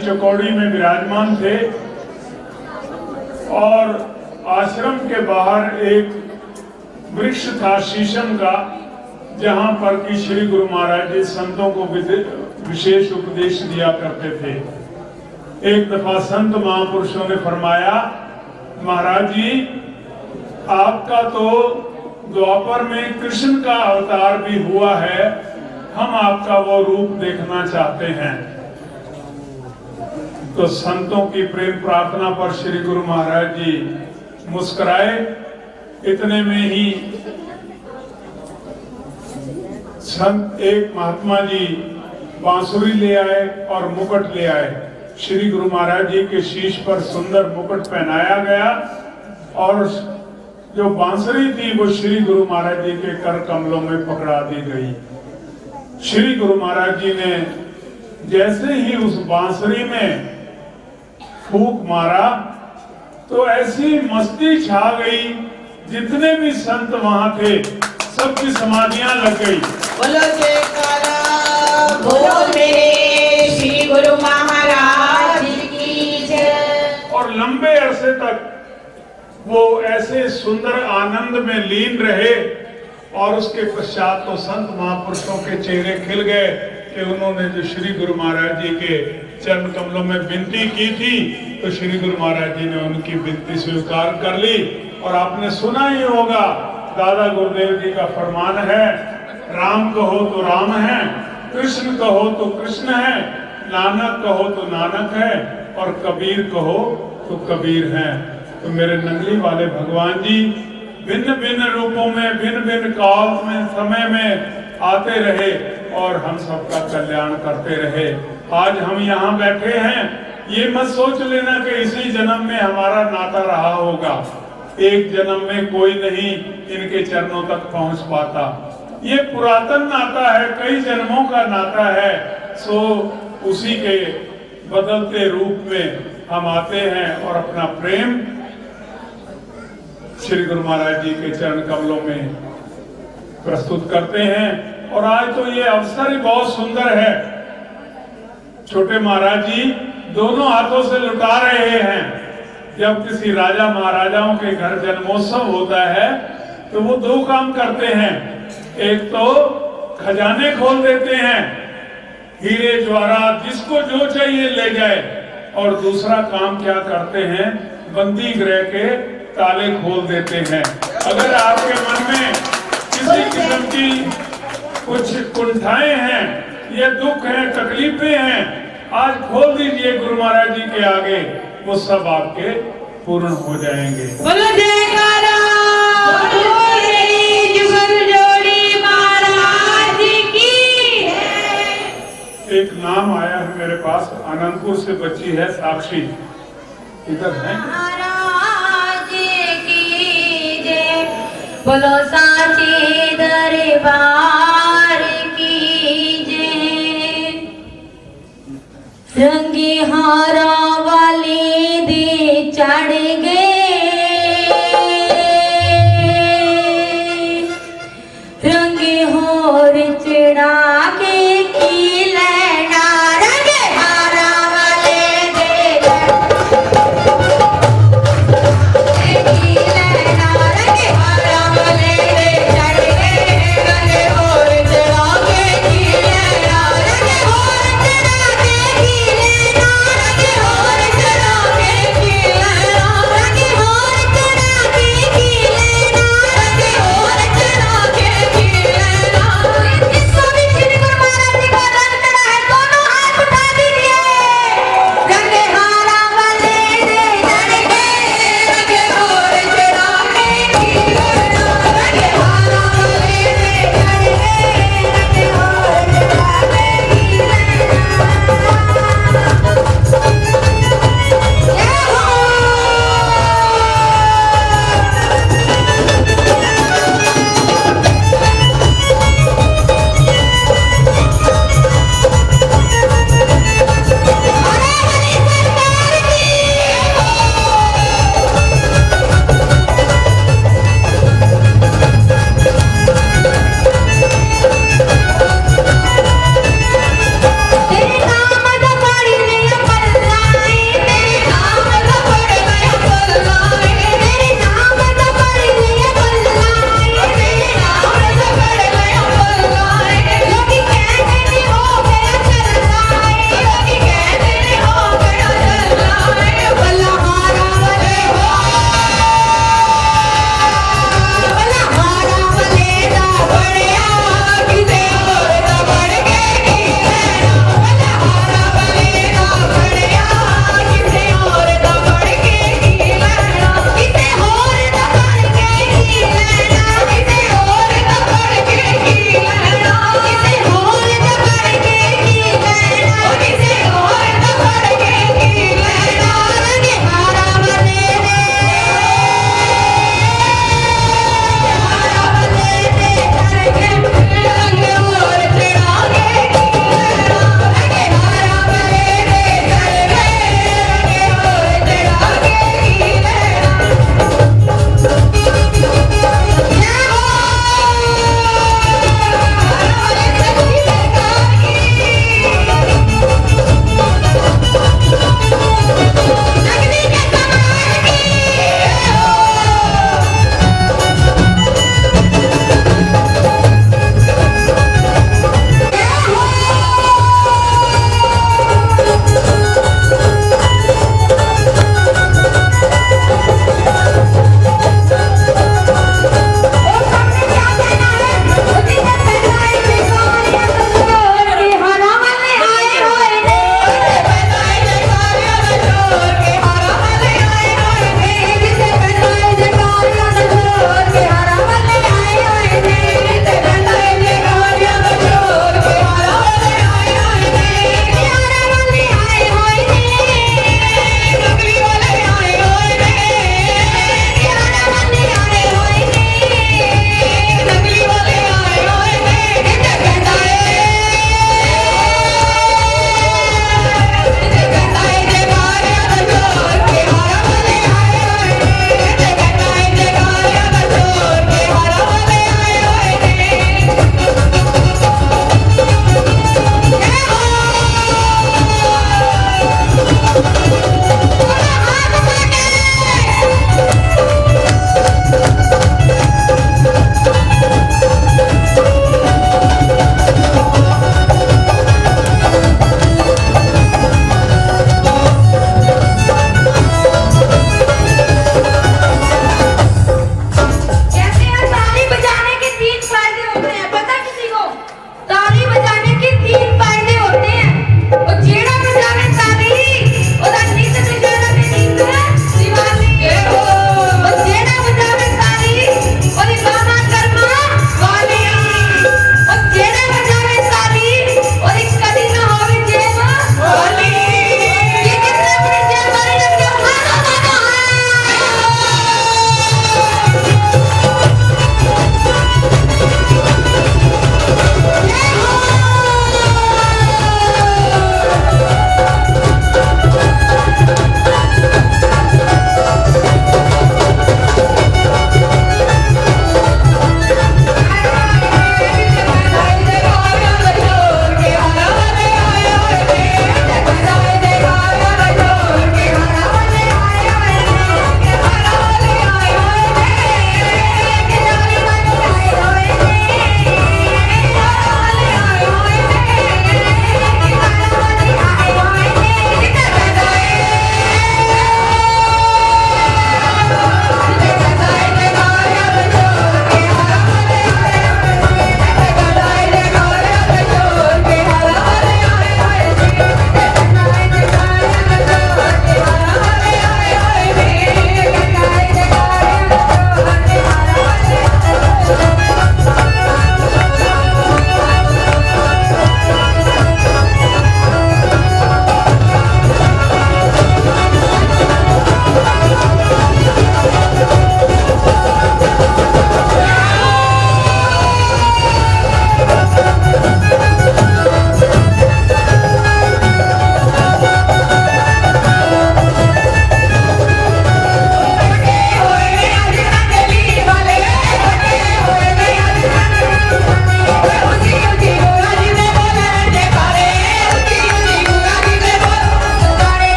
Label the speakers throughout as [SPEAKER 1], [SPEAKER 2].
[SPEAKER 1] चकौड़ी में विराजमान थे और आश्रम के बाहर एक वृक्ष था शीशम का, जहां पर कि श्री गुरु महाराज जी संतों को विशेष उपदेश दिया करते थे। एक दफा संत महापुरुषों ने फरमाया, महाराज जी आपका तो द्वापर में कृष्ण का अवतार भी हुआ है, हम आपका वो रूप देखना चाहते हैं। तो संतों की प्रेम प्रार्थना पर श्री गुरु महाराज जी मुस्कुराए। इतने में ही संत एक महात्मा जी बांसुरी ले आए और मुकुट ले आए। श्री गुरु महाराज जी के शीश पर सुंदर मुकुट पहनाया गया और जो बांसुरी थी वो श्री गुरु महाराज जी के कर कमलों में पकड़ा दी गई। श्री गुरु महाराज जी ने जैसे ही उस बांसुरी में फूंक मारा तो ऐसी मस्ती छा गई, जितने भी संत वहां थे सबकी समाधियां लग गई।
[SPEAKER 2] बोलो जयकारा, बोलो मेरे श्री गुरु महाराज की जय।
[SPEAKER 1] और लंबे अरसे तक वो ऐसे सुंदर आनंद में लीन रहे और उसके पश्चात तो संत महापुरुषों के चेहरे खिल गए कि उन्होंने जो श्री गुरु महाराज जी के चरण कमलों में विनती की थी तो श्री गुरु महाराज जी ने उनकी विनती स्वीकार कर ली। और आपने सुना ही होगा, दादा गुरुदेव जी का फरमान है, राम कहो तो राम है, कृष्ण कहो तो कृष्ण है, नानक कहो तो नानक है और कबीर कहो तो कबीर है। तो मेरे नंगली वाले भगवान जी भिन्न भिन्न रूपों में, भिन्न भिन्न काल में, समय में आते रहे और हम सबका कल्याण करते रहे। आज हम यहाँ बैठे हैं, ये मत सोच लेना कि इसी जन्म में हमारा नाता रहा होगा। एक जन्म में कोई नहीं इनके चरणों तक पहुंच पाता। ये पुरातन नाता है, कई जन्मों का नाता है। सो उसी के बदलते रूप में हम आते हैं और अपना प्रेम श्री गुरु महाराज जी के चरण कमलों में प्रस्तुत करते हैं। और आज तो ये अवसर ही बहुत सुंदर है। छोटे महाराज जी दोनों हाथों से लुटा रहे हैं। जब किसी राजा महाराजाओं के घर जन्मोत्सव होता है तो वो दो काम करते हैं, एक तो खजाने खोल देते हैं, हीरे ज्वारात जिसको जो चाहिए ले जाए, और दूसरा काम क्या करते हैं, बंदी गृह के ताले खोल देते हैं। अगर आपके मन में किसी किस्म की कुछ कुंठाएं हैं या दुख है, तकलीफें हैं, आज खोल दीजिए गुरु महाराज जी के आगे, वो सब आपके पूर्ण हो जाएंगे।
[SPEAKER 2] बोलो जयकारा,
[SPEAKER 1] एक नाम आया है मेरे पास, आनंदपुर से बच्ची है साक्षी, इधर है।
[SPEAKER 2] बोलो साचे दरबार की जय। रंगी हारा वाले दे चढ़ गए, रंगे होर चढ़ा के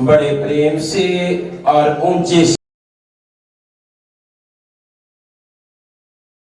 [SPEAKER 3] बड़े प्रेम से और ऊंचे